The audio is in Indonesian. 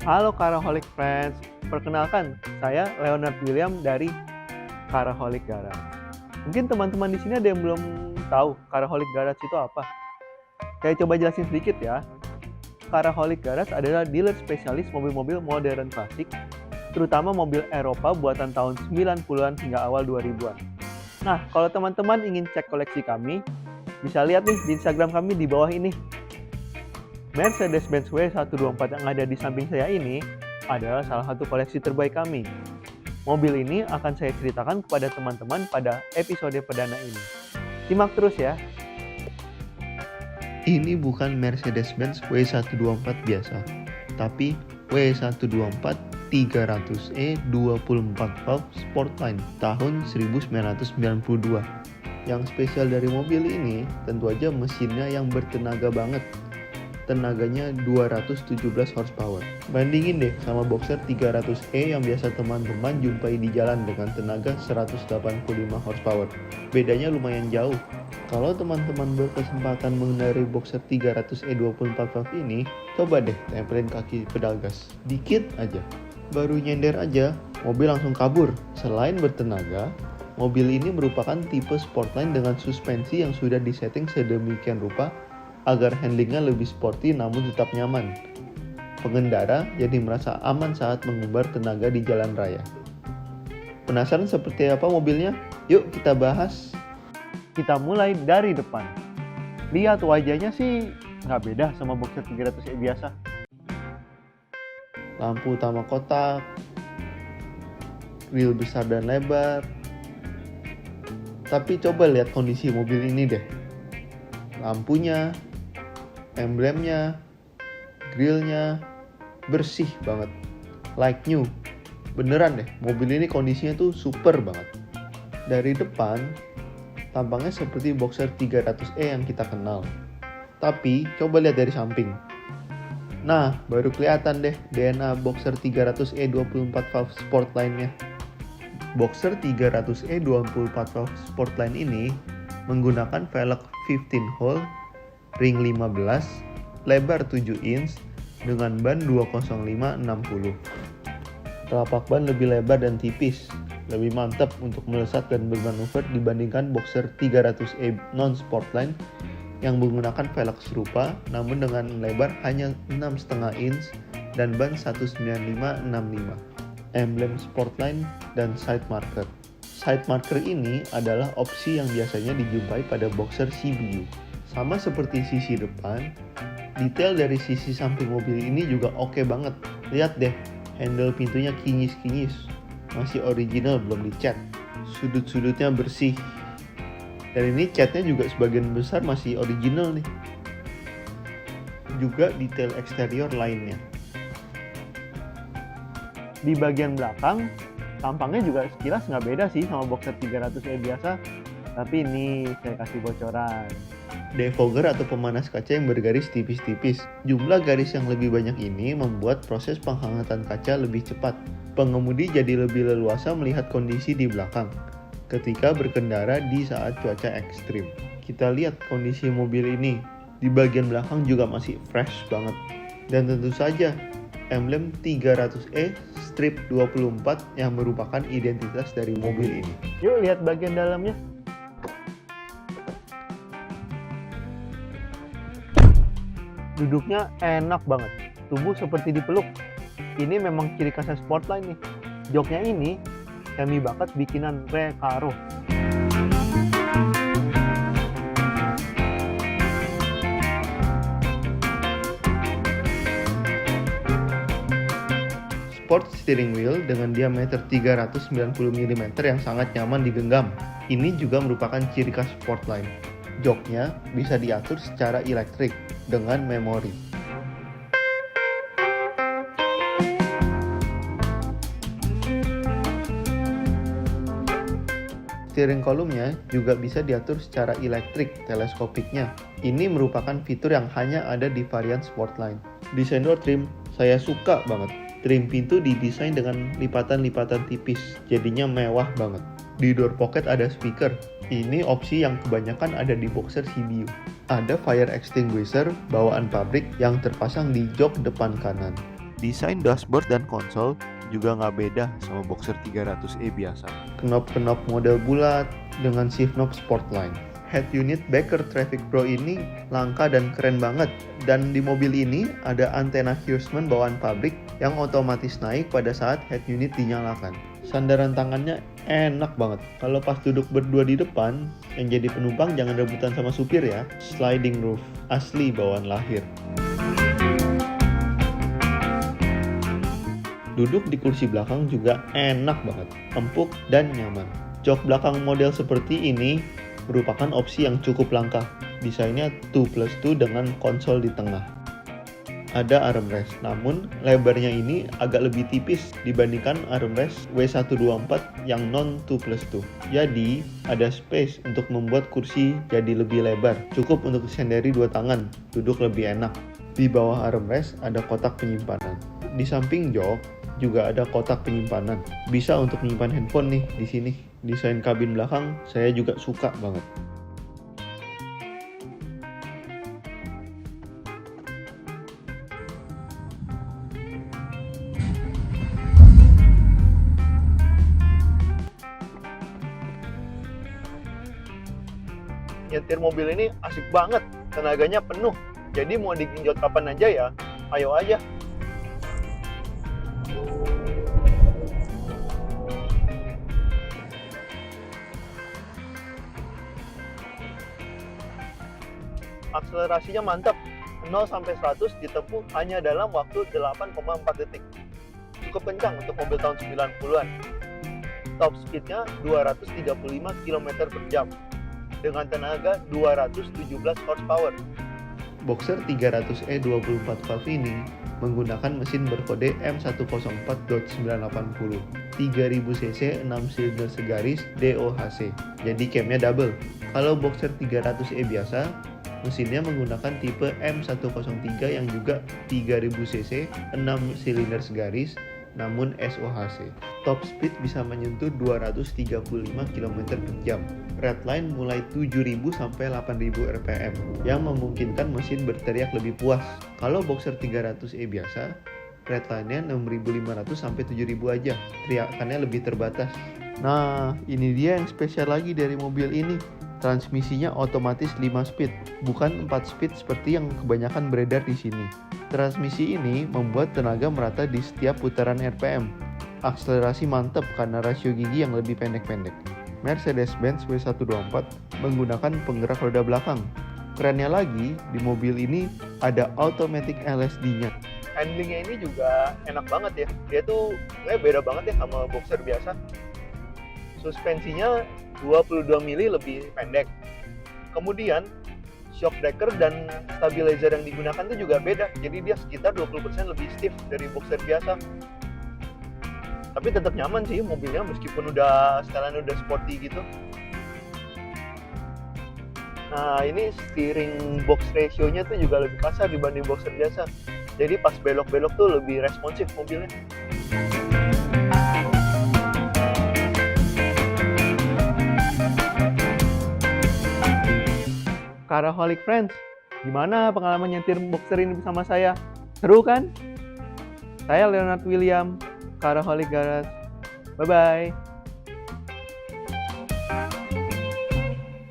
Halo Caraholic Friends, perkenalkan saya Leonard William dari Caraholic Garage. Mungkin teman-teman di sini ada yang belum tahu Caraholic Garage itu apa. Saya coba jelasin sedikit ya. Caraholic Garage adalah dealer spesialis mobil-mobil modern klasik, terutama mobil Eropa buatan tahun 90-an hingga awal 2000-an. Nah, kalau teman-teman ingin cek koleksi kami, bisa lihat nih di Instagram kami di bawah ini. Mercedes-Benz W124 yang ada di samping saya ini adalah salah satu koleksi terbaik kami. Mobil ini akan saya ceritakan kepada teman-teman pada episode perdana ini. Simak terus ya. Ini bukan Mercedes-Benz W124 biasa, tapi W124 300e 24 valve Sportline tahun 1992. Yang spesial dari mobil ini tentu aja mesinnya yang bertenaga banget. Tenaganya 217 horsepower. Bandingin deh sama Boxer 300e yang biasa teman-teman jumpai di jalan dengan tenaga 185 horsepower. Bedanya lumayan jauh. Kalau teman-teman berkesempatan mengendarai Boxer 300e 24 valve ini, coba deh tempelin kaki pedal gas. Dikit aja. Baru nyender aja, mobil langsung kabur. Selain bertenaga, mobil ini merupakan tipe Sportline dengan suspensi yang sudah disetting sedemikian rupa agar handlingnya lebih sporty namun tetap nyaman. Pengendara jadi merasa aman saat mengumbar tenaga di jalan raya. Penasaran seperti apa mobilnya? Yuk kita bahas. Kita mulai dari depan. Lihat wajahnya sih nggak beda sama Boxer 300e biasa. Lampu utama kotak, grill besar dan lebar. Tapi coba lihat kondisi mobil ini deh. Lampunya, emblemnya, grillnya bersih banget, like new. Beneran deh, mobil ini kondisinya tuh super banget. Dari depan, tampangnya seperti Boxer 300e yang kita kenal. Tapi, coba lihat dari samping. Nah, baru kelihatan deh DNA Boxer 300e 24 valve Sportline-nya. Boxer 300e 24 valve Sportline ini menggunakan velg 15 hole, ring 15, lebar 7 inch dengan ban 205/60. Telapak ban lebih lebar dan tipis, lebih mantap untuk melesat dan bermanuver dibandingkan Boxer 300e non-Sportline yang menggunakan velg serupa namun dengan lebar hanya 6,5 inch dan ban 195/65. Emblem Sportline dan side marker. Side marker ini adalah opsi yang biasanya dijumpai pada Boxer CBU. Sama seperti sisi depan, detail dari sisi samping mobil ini juga oke banget. Lihat deh, handle pintunya kinyis-kinyis. Masih original, belum dicat. Sudut-sudutnya bersih. Dan ini catnya juga sebagian besar masih original nih. Juga detail eksterior lainnya. Di bagian belakang, tampangnya juga sekilas nggak beda sih sama Boxer 300e biasa. Tapi ini saya kasih bocoran. Defogger atau pemanas kaca yang bergaris tipis-tipis. Jumlah garis yang lebih banyak ini membuat proses penghangatan kaca lebih cepat. Pengemudi jadi lebih leluasa melihat kondisi di belakang ketika berkendara di saat cuaca ekstrim. Kita lihat kondisi mobil ini. Di bagian belakang juga masih fresh banget. Dan tentu saja, emblem 300e strip 24 yang merupakan identitas dari mobil ini. Yuk lihat bagian dalamnya. Duduknya enak banget, tubuh seperti dipeluk. Ini memang ciri khasnya Sportline nih. Joknya ini semi bakat bikinan Recaro. Sport steering wheel dengan diameter 390 mm yang sangat nyaman digenggam. Ini juga merupakan ciri khas Sportline. Joknya bisa diatur secara elektrik dengan memori. Steering column-nya juga bisa diatur secara elektrik teleskopiknya. Ini merupakan fitur yang hanya ada di varian Sportline. Desain door trim saya suka banget. Trim pintu didesain dengan lipatan-lipatan tipis, jadinya mewah banget. Di door pocket ada speaker. Ini opsi yang kebanyakan ada di Boxer CBU. Ada fire extinguisher bawaan pabrik yang terpasang di jok depan kanan. Desain dashboard dan konsol juga nggak beda sama Boxer 300e biasa. Knop-knop model bulat dengan shift knob Sportline. Head unit Becker Traffic Pro ini langka dan keren banget. Dan di mobil ini ada antena Hursman bawaan pabrik yang otomatis naik pada saat head unit dinyalakan. Sandaran tangannya enak banget. Kalau pas duduk berdua di depan, yang jadi penumpang jangan rebutan sama supir ya. Sliding roof, asli bawaan lahir. Duduk di kursi belakang juga enak banget, empuk dan nyaman. Jok belakang model seperti ini merupakan opsi yang cukup langka. Desainnya 2+2 dengan konsol di tengah. Ada armrest, namun lebarnya ini agak lebih tipis dibandingkan armrest W124 yang non 2+2. Jadi, ada space untuk membuat kursi jadi lebih lebar. Cukup untuk sendiri dua tangan, duduk lebih enak. Di bawah armrest ada kotak penyimpanan. Di samping jok juga ada kotak penyimpanan. Bisa untuk menyimpan handphone nih di sini. Desain kabin belakang saya juga suka banget. Nyetir mobil ini asik banget, tenaganya penuh. Jadi mau digenjot kapan aja ya, ayo aja. Akselerasinya mantap, 0 sampai 100 ditempuh hanya dalam waktu 8,4 detik. Cukup kencang untuk mobil tahun 90-an. Top speednya 235 km per jam dengan tenaga 217 horsepower. Boxer 300e 24 valve ini menggunakan mesin berkode M104.980 3000 cc 6 silinder segaris DOHC. Jadi camnya double. Kalau Boxer 300e biasa, mesinnya menggunakan tipe M103 yang juga 3000 cc 6 silinder segaris namun SOHC. Top speed bisa menyentuh 235 km per jam. Redline mulai 7.000 sampai 8.000 rpm yang memungkinkan mesin berteriak lebih puas. Kalau Boxer 300e biasa, redline-nya 6.500 sampai 7.000 aja. Teriakannya lebih terbatas. Nah, ini dia yang spesial lagi dari mobil ini. Transmisinya otomatis 5 speed, bukan 4 speed seperti yang kebanyakan beredar di sini. Transmisi ini membuat tenaga merata di setiap putaran RPM. Akselerasi mantap karena rasio gigi yang lebih pendek-pendek. Mercedes-Benz W124 menggunakan penggerak roda belakang. Kerennya lagi, di mobil ini ada automatic LSD-nya. Handlingnya ini juga enak banget ya. Dia tuh beda banget ya sama Boxer biasa. Suspensinya 22 mili lebih pendek. Kemudian shock breaker dan stabilizer yang digunakan itu juga beda. Jadi dia sekitar 20% lebih stiff dari Boxer biasa. Tapi tetap nyaman sih mobilnya meskipun udah setelan udah sporty gitu. Nah, ini steering box ratio-nya tuh juga lebih kasar dibanding Boxer biasa. Jadi pas belok-belok tuh lebih responsif mobilnya. Caraholic Friends, gimana pengalaman nyetir Boxer ini bersama saya? Seru kan? Saya Leonard William, Caraholic Garage. Bye-bye.